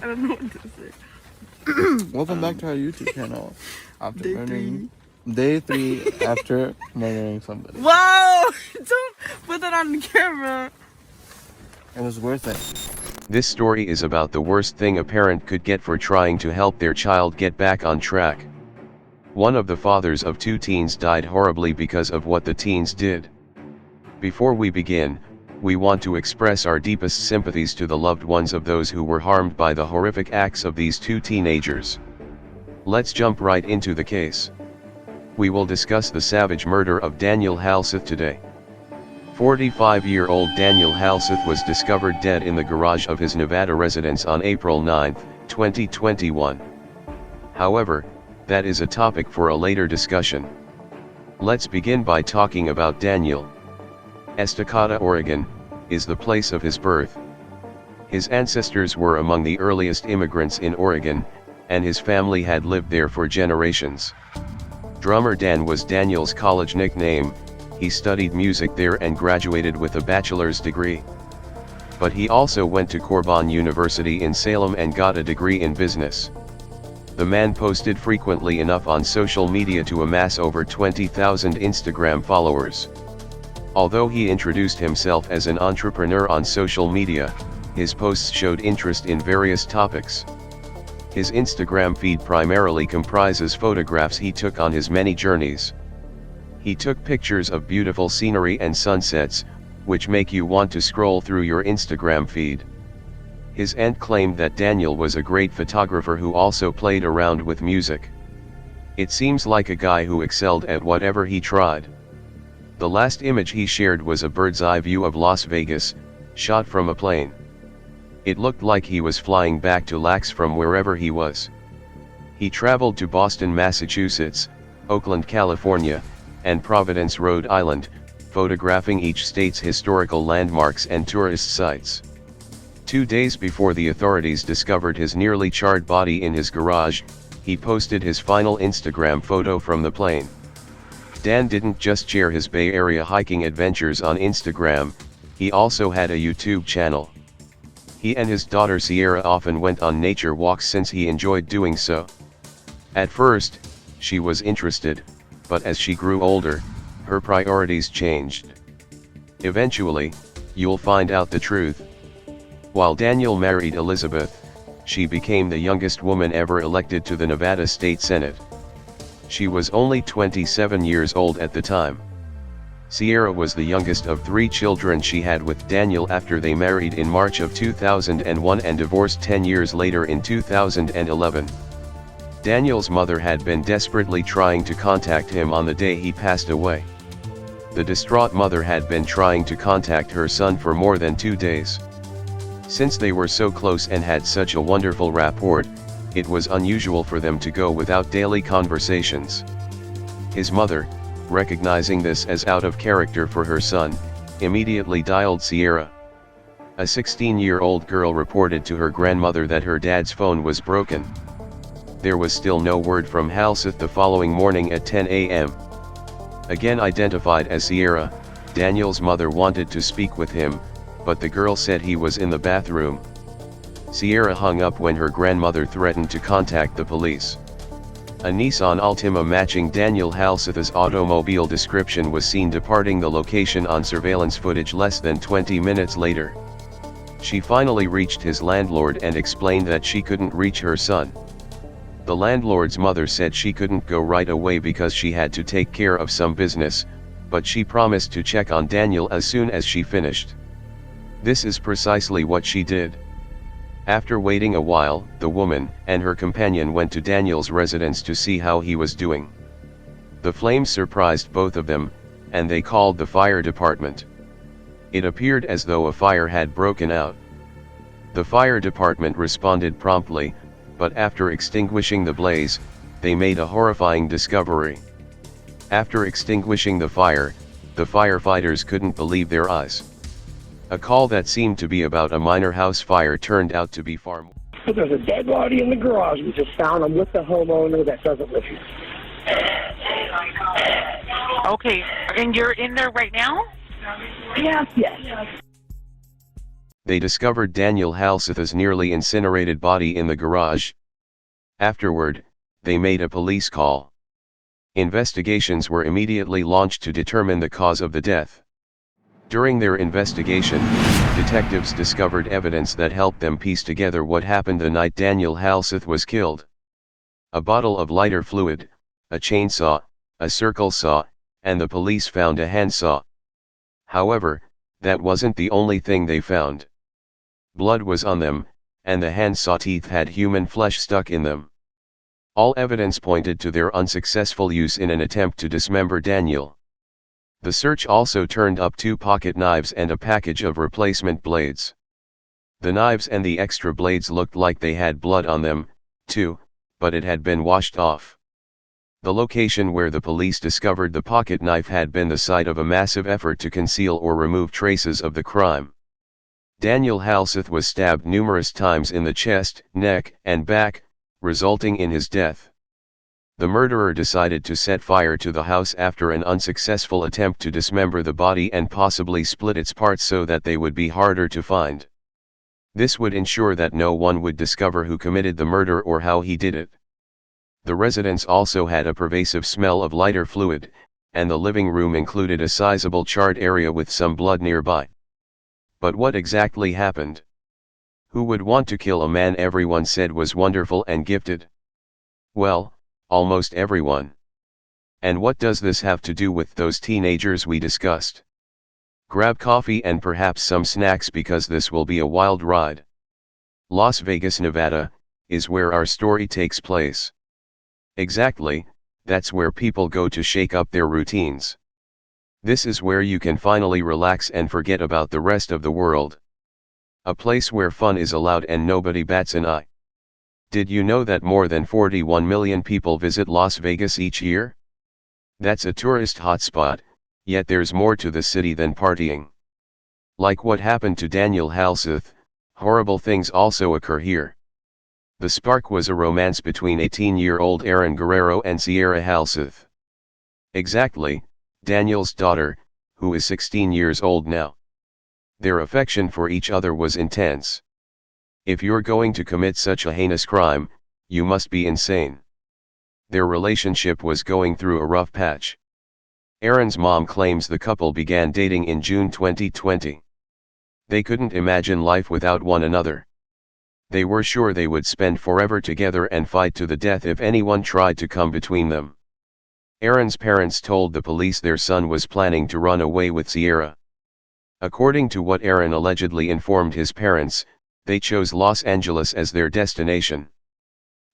I don't know what to say. Welcome back to our YouTube channel. After Day murdering, day 3 after murdering somebody. Whoa! Don't put that on the camera. It was worth it. This story is about the worst thing a parent could get for trying to help their child get back on track. One of the fathers of 2 teens died horribly because of what the teens did. Before we begin, we want to express our deepest sympathies to the loved ones of those who were harmed by the horrific acts of these 2 teenagers. Let's jump right into the case. We will discuss the savage murder of Daniel Halseth today. 45-year-old Daniel Halseth was discovered dead in the garage of his Nevada residence on April 9, 2021. However, that is a topic for a later discussion. Let's begin by talking about Daniel. Estacada, Oregon, is the place of his birth. His ancestors were among the earliest immigrants in Oregon, and his family had lived there for generations. Drummer Dan was Daniel's college nickname. He studied music there and graduated with a bachelor's degree. But he also went to Corban University in Salem and got a degree in business. The man posted frequently enough on social media to amass over 20,000 Instagram followers. Although he introduced himself as an entrepreneur on social media, his posts showed interest in various topics. His Instagram feed primarily comprises photographs he took on his many journeys. He took pictures of beautiful scenery and sunsets, which make you want to scroll through your Instagram feed. His aunt claimed that Daniel was a great photographer who also played around with music. It seems like a guy who excelled at whatever he tried. The last image he shared was a bird's eye view of Las Vegas, shot from a plane. It looked like he was flying back to Lax from wherever he was. He traveled to Boston, Massachusetts, Oakland, California, and Providence, Rhode Island, photographing each state's historical landmarks and tourist sites. 2 days before the authorities discovered his nearly charred body in his garage, he posted his final Instagram photo from the plane. Dan didn't just share his Bay Area hiking adventures on Instagram, he also had a YouTube channel. He and his daughter Sierra often went on nature walks since he enjoyed doing so. At first, she was interested, but as she grew older, her priorities changed. Eventually, you'll find out the truth. While Daniel married Elizabeth, she became the youngest woman ever elected to the Nevada State Senate. She was only 27 years old at the time. Sierra was the youngest of 3 children she had with Daniel after they married in March of 2001 and divorced 10 years later in 2011. Daniel's mother had been desperately trying to contact him on the day he passed away. The distraught mother had been trying to contact her son for more than 2 days. Since they were so close and had such a wonderful rapport, it was unusual for them to go without daily conversations. His mother, recognizing this as out of character for her son, immediately dialed Sierra. A 16-year-old girl reported to her grandmother that her dad's phone was broken. There was still no word from Halseth the following morning at 10 a.m. Again identified as Sierra, Daniel's mother wanted to speak with him, but the girl said he was in the bathroom. Sierra hung up when her grandmother threatened to contact the police. A Nissan Altima matching Daniel Halseth's automobile description was seen departing the location on surveillance footage less than 20 minutes later. She finally reached his landlord and explained that she couldn't reach her son. The landlord's mother said she couldn't go right away because she had to take care of some business, but she promised to check on Daniel as soon as she finished. This is precisely what she did. After waiting a while, the woman and her companion went to Daniel's residence to see how he was doing. The flames surprised both of them, and they called the fire department. It appeared as though a fire had broken out. The fire department responded promptly, but after extinguishing the blaze, they made a horrifying discovery. After extinguishing the fire, the firefighters couldn't believe their eyes. A call that seemed to be about a minor house fire turned out to be far more. There's a dead body in the garage. We just found him with the homeowner that doesn't live here. Okay, and you're in there right now? Yes. they discovered Daniel Halseth's nearly incinerated body in the garage. Afterward, they made a police call. Investigations were immediately launched to determine the cause of the death. During their investigation, detectives discovered evidence that helped them piece together what happened the night Daniel Halseth was killed. A bottle of lighter fluid, a chainsaw, a circle saw, and the police found a handsaw. However, that wasn't the only thing they found. Blood was on them, and the handsaw teeth had human flesh stuck in them. All evidence pointed to their unsuccessful use in an attempt to dismember Daniel. The search also turned up 2 pocket knives and a package of replacement blades. The knives and the extra blades looked like they had blood on them, too, but it had been washed off. The location where the police discovered the pocket knife had been the site of a massive effort to conceal or remove traces of the crime. Daniel Halseth was stabbed numerous times in the chest, neck, and back, resulting in his death. The murderer decided to set fire to the house after an unsuccessful attempt to dismember the body and possibly split its parts so that they would be harder to find. This would ensure that no one would discover who committed the murder or how he did it. The residence also had a pervasive smell of lighter fluid, and the living room included a sizable charred area with some blood nearby. But what exactly happened? Who would want to kill a man everyone said was wonderful and gifted? Well, almost everyone. And what does this have to do with those teenagers we discussed? Grab coffee and perhaps some snacks because this will be a wild ride. Las Vegas, Nevada, is where our story takes place. Exactly, that's where people go to shake up their routines. This is where you can finally relax and forget about the rest of the world. A place where fun is allowed and nobody bats an eye. Did you know that more than 41 million people visit Las Vegas each year? That's a tourist hotspot, yet there's more to the city than partying. Like what happened to Daniel Halseth, horrible things also occur here. The spark was a romance between 18-year-old Aaron Guerrero and Sierra Halseth. Exactly, Daniel's daughter, who is 16 years old now. Their affection for each other was intense. If you're going to commit such a heinous crime, you must be insane. Their relationship was going through a rough patch. Aaron's mom claims the couple began dating in June 2020. They couldn't imagine life without one another. They were sure they would spend forever together and fight to the death if anyone tried to come between them. Aaron's parents told the police their son was planning to run away with Sierra. According to what Aaron allegedly informed his parents, they chose Los Angeles as their destination.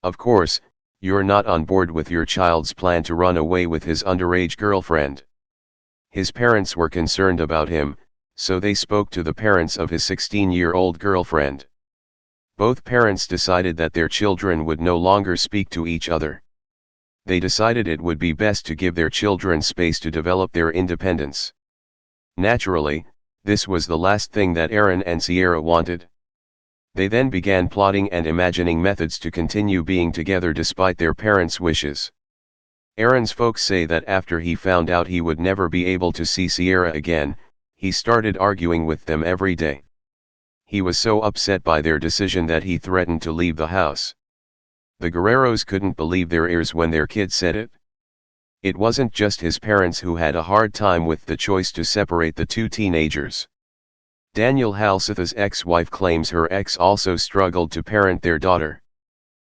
Of course, you're not on board with your child's plan to run away with his underage girlfriend. His parents were concerned about him, so they spoke to the parents of his 16-year-old girlfriend. Both parents decided that their children would no longer speak to each other. They decided it would be best to give their children space to develop their independence. Naturally, this was the last thing that Aaron and Sierra wanted. They then began plotting and imagining methods to continue being together despite their parents' wishes. Aaron's folks say that after he found out he would never be able to see Sierra again, he started arguing with them every day. He was so upset by their decision that he threatened to leave the house. The Guerreros couldn't believe their ears when their kid said it. It wasn't just his parents who had a hard time with the choice to separate the two teenagers. Daniel Halseth's ex-wife claims her ex also struggled to parent their daughter.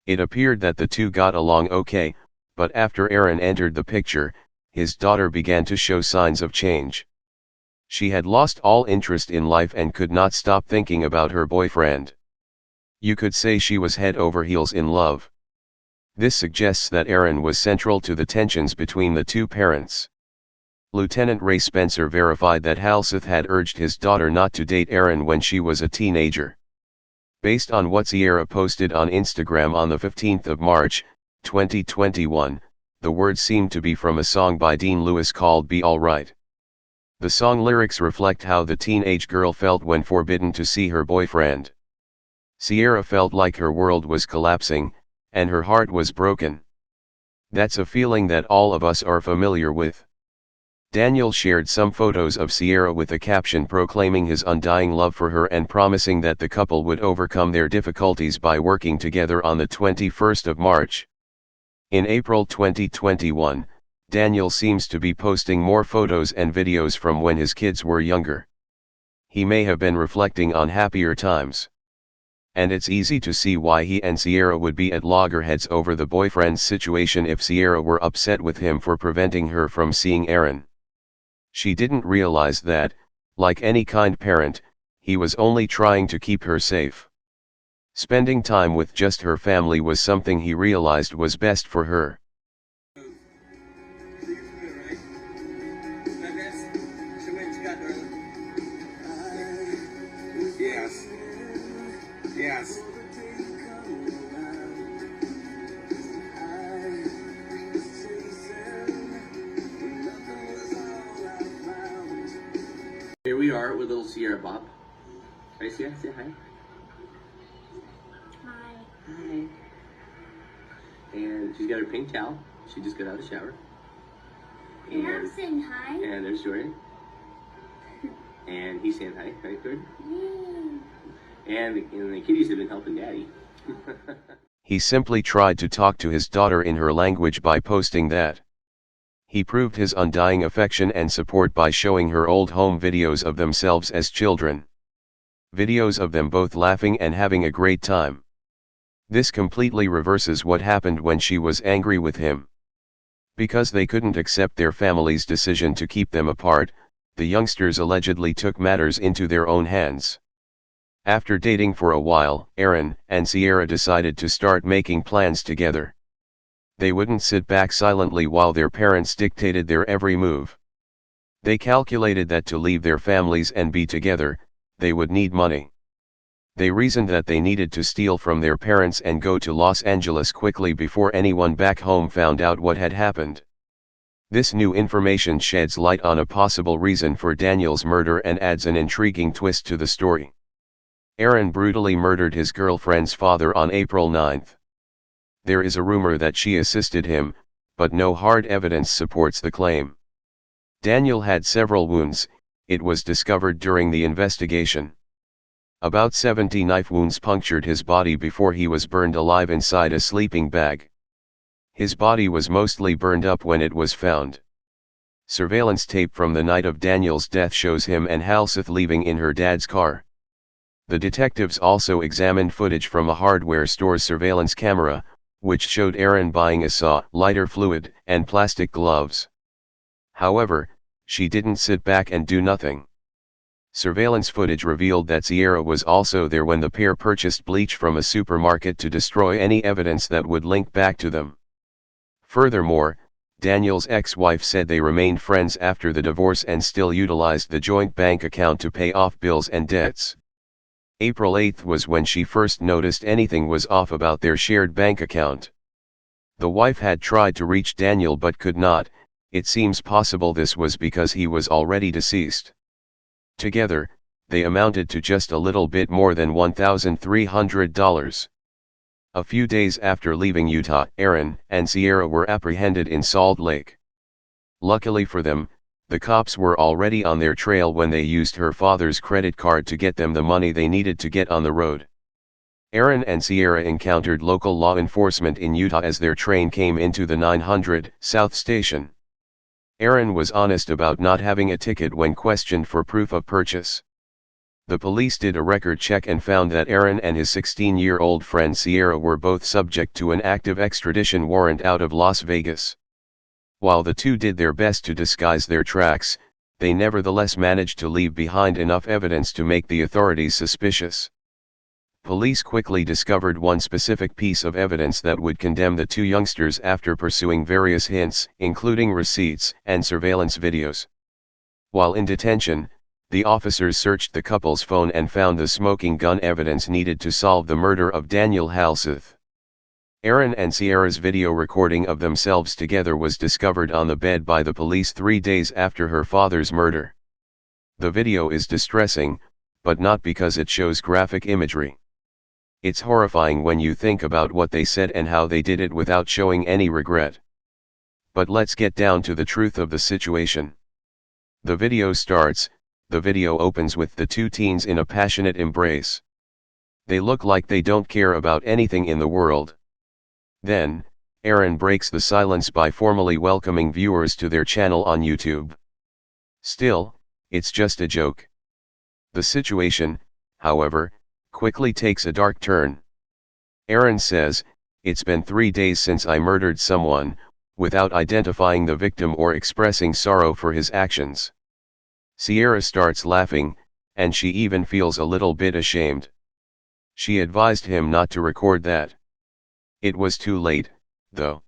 It appeared that the two got along okay, but after Aaron entered the picture, his daughter began to show signs of change. She had lost all interest in life and could not stop thinking about her boyfriend. You could say she was head over heels in love. This suggests that Aaron was central to the tensions between the two parents. Lieutenant Ray Spencer verified that Halseth had urged his daughter not to date Aaron when she was a teenager. Based on what Sierra posted on Instagram on the 15th of March, 2021, the words seemed to be from a song by Dean Lewis called Be Alright. The song lyrics reflect how the teenage girl felt when forbidden to see her boyfriend. Sierra felt like her world was collapsing, and her heart was broken. That's a feeling that all of us are familiar with. Daniel shared some photos of Sierra with a caption proclaiming his undying love for her and promising that the couple would overcome their difficulties by working together on the 21st of March. In April 2021, Daniel seems to be posting more photos and videos from when his kids were younger. He may have been reflecting on happier times. And it's easy to see why he and Sierra would be at loggerheads over the boyfriend's situation if Sierra were upset with him for preventing her from seeing Aaron. She didn't realize that, like any kind parent, he was only trying to keep her safe. Spending time with just her family was something he realized was best for her. Yes. Yes. Here we are with little Sierra Bob. Hi, Sierra. Say hi. Hi. And she's got her pink towel. She just got out of the shower. And I'm saying hi. And there's Jordan. And he's saying hi. Right, Jordan? And the kitties have been helping Daddy. He simply tried to talk to his daughter in her language by posting that. He proved his undying affection and support by showing her old home videos of themselves as children. Videos of them both laughing and having a great time. This completely reverses what happened when she was angry with him. Because they couldn't accept their family's decision to keep them apart, the youngsters allegedly took matters into their own hands. After dating for a while, Aaron and Sierra decided to start making plans together. They wouldn't sit back silently while their parents dictated their every move. They calculated that to leave their families and be together, they would need money. They reasoned that they needed to steal from their parents and go to Los Angeles quickly before anyone back home found out what had happened. This new information sheds light on a possible reason for Daniel's murder and adds an intriguing twist to the story. Aaron brutally murdered his girlfriend's father on April 9. There is a rumor that she assisted him, but no hard evidence supports the claim. Daniel had several wounds, it was discovered during the investigation. About 70 knife wounds punctured his body before he was burned alive inside a sleeping bag. His body was mostly burned up when it was found. Surveillance tape from the night of Daniel's death shows him and Halseth leaving in her dad's car. The detectives also examined footage from a hardware store's surveillance camera, which showed Aaron buying a saw, lighter fluid, and plastic gloves. However, she didn't sit back and do nothing. Surveillance footage revealed that Sierra was also there when the pair purchased bleach from a supermarket to destroy any evidence that would link back to them. Furthermore, Daniel's ex-wife said they remained friends after the divorce and still utilized the joint bank account to pay off bills and debts. April 8 was when she first noticed anything was off about their shared bank account. The wife had tried to reach Daniel but could not. It seems possible this was because he was already deceased. Together, they amounted to just a little bit more than $1,300. A few days after leaving Utah, Aaron and Sierra were apprehended in Salt Lake. Luckily for them, the cops were already on their trail when they used her father's credit card to get them the money they needed to get on the road. Aaron and Sierra encountered local law enforcement in Utah as their train came into the 900 South Station. Aaron was honest about not having a ticket when questioned for proof of purchase. The police did a record check and found that Aaron and his 16-year-old friend Sierra were both subject to an active extradition warrant out of Las Vegas. While the two did their best to disguise their tracks, they nevertheless managed to leave behind enough evidence to make the authorities suspicious. Police quickly discovered one specific piece of evidence that would condemn the two youngsters after pursuing various hints, including receipts and surveillance videos. While in detention, the officers searched the couple's phone and found the smoking gun evidence needed to solve the murder of Daniel Halseth. Aaron and Sierra's video recording of themselves together was discovered on the bed by the police 3 days after her father's murder. The video is distressing, but not because it shows graphic imagery. It's horrifying when you think about what they said and how they did it without showing any regret. But let's get down to the truth of the situation. The video starts. The video opens with the two teens in a passionate embrace. They look like they don't care about anything in the world. Then, Aaron breaks the silence by formally welcoming viewers to their channel on YouTube. Still, it's just a joke. The situation, however, quickly takes a dark turn. Aaron says, "It's been 3 days since I murdered someone," without identifying the victim or expressing sorrow for his actions. Sierra starts laughing, and she even feels a little bit ashamed. She advised him not to record that. It was too late, though.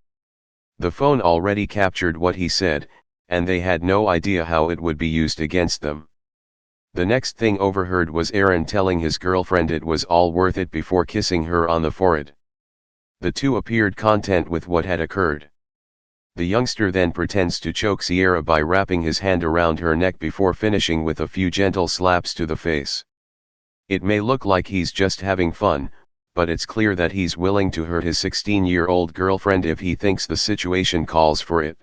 The phone already captured what he said, and they had no idea how it would be used against them. The next thing overheard was Aaron telling his girlfriend it was all worth it before kissing her on the forehead. The two appeared content with what had occurred. The youngster then pretends to choke Sierra by wrapping his hand around her neck before finishing with a few gentle slaps to the face. It may look like he's just having fun, but it's clear that he's willing to hurt his 16-year-old girlfriend if he thinks the situation calls for it.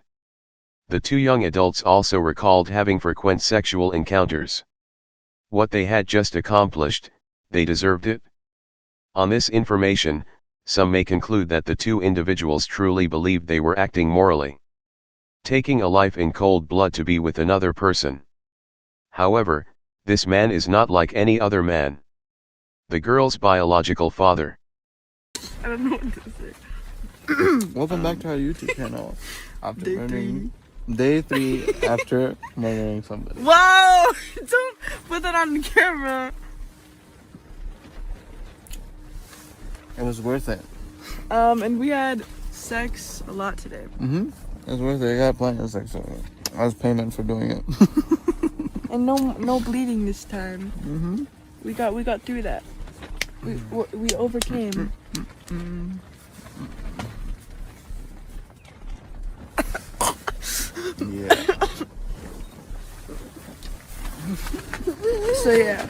The two young adults also recalled having frequent sexual encounters. What they had just accomplished, they deserved it? On this information, some may conclude that the two individuals truly believed they were acting morally, taking a life in cold blood to be with another person. However, this man is not like any other man. The girl's biological father. I don't know what to say. Welcome back to our YouTube channel. After Day murdering, day 3 after murdering somebody. Wow! Don't put that on the camera. It was worth it. And we had sex a lot today. It was worth it. I got plenty of sex. So I was payment for doing it. And no bleeding this time. We got through that. We overcame. Yeah. So yeah.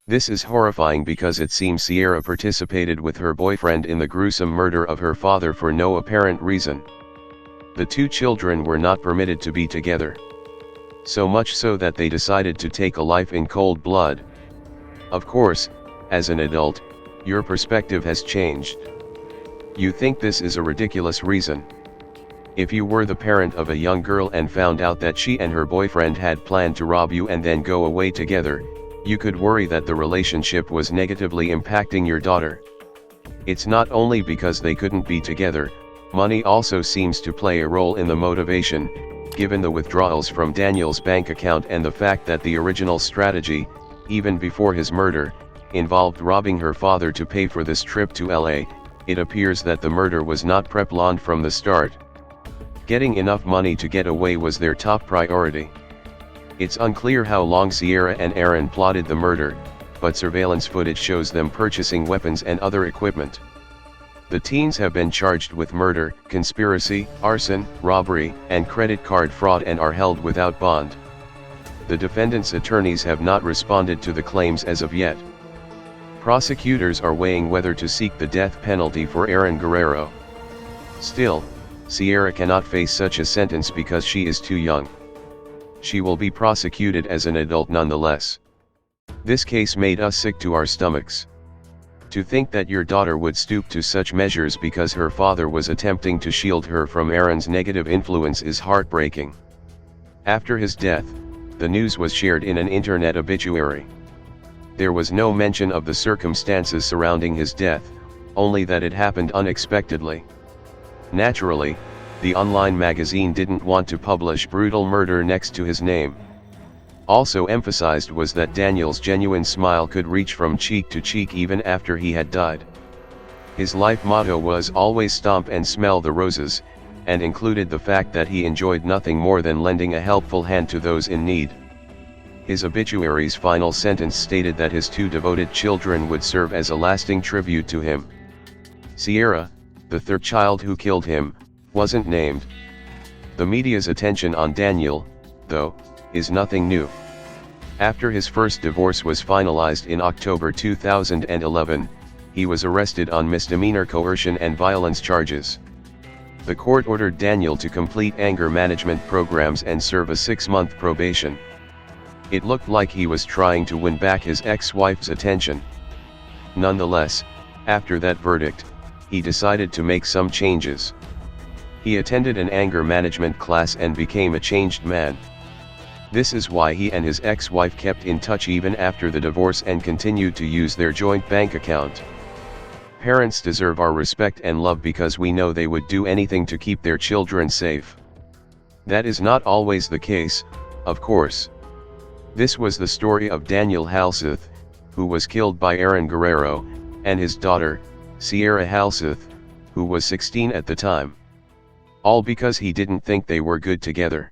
This is horrifying because it seems Sierra participated with her boyfriend in the gruesome murder of her father for no apparent reason. The two children were not permitted to be together. So much so that they decided to take a life in cold blood. Of course, as an adult, your perspective has changed. You think this is a ridiculous reason. If you were the parent of a young girl and found out that she and her boyfriend had planned to rob you and then go away together, you could worry that the relationship was negatively impacting your daughter. It's not only because they couldn't be together, money also seems to play a role in the motivation, given the withdrawals from Daniel's bank account and the fact that the original strategy, even before his murder, involved robbing her father to pay for this trip to LA. It appears that the murder was not pre-planned from the start. Getting enough money to get away was their top priority. It's unclear how long Sierra and Aaron plotted the murder, but surveillance footage shows them purchasing weapons and other equipment. The teens have been charged with murder, conspiracy, arson, robbery, and credit card fraud and are held without bond. The defendants' attorneys have not responded to the claims as of yet. Prosecutors are weighing whether to seek the death penalty for Aaron Guerrero. Still, Sierra cannot face such a sentence because she is too young. She will be prosecuted as an adult nonetheless. This case made us sick to our stomachs. To think that your daughter would stoop to such measures because her father was attempting to shield her from Aaron's negative influence is heartbreaking. After his death, the news was shared in an internet obituary. There was no mention of the circumstances surrounding his death, only that it happened unexpectedly. Naturally, the online magazine didn't want to publish brutal murder next to his name. Also emphasized was that Daniel's genuine smile could reach from cheek to cheek even after he had died. His life motto was always stomp and smell the roses, and included the fact that he enjoyed nothing more than lending a helpful hand to those in need. His obituary's final sentence stated that his two devoted children would serve as a lasting tribute to him. Sierra, the third child who killed him, wasn't named. The media's attention on Daniel, though, is nothing new. After his first divorce was finalized in October 2011, he was arrested on misdemeanor coercion and violence charges. The court ordered Daniel to complete anger management programs and serve a 6-month probation. It looked like he was trying to win back his ex-wife's attention. Nonetheless, after that verdict, he decided to make some changes. He attended an anger management class and became a changed man. This is why he and his ex-wife kept in touch even after the divorce and continued to use their joint bank account. Parents deserve our respect and love because we know they would do anything to keep their children safe. That is not always the case, of course. This was the story of Daniel Halseth, who was killed by Aaron Guerrero, and his daughter, Sierra Halseth, who was 16 at the time. All because he didn't think they were good together.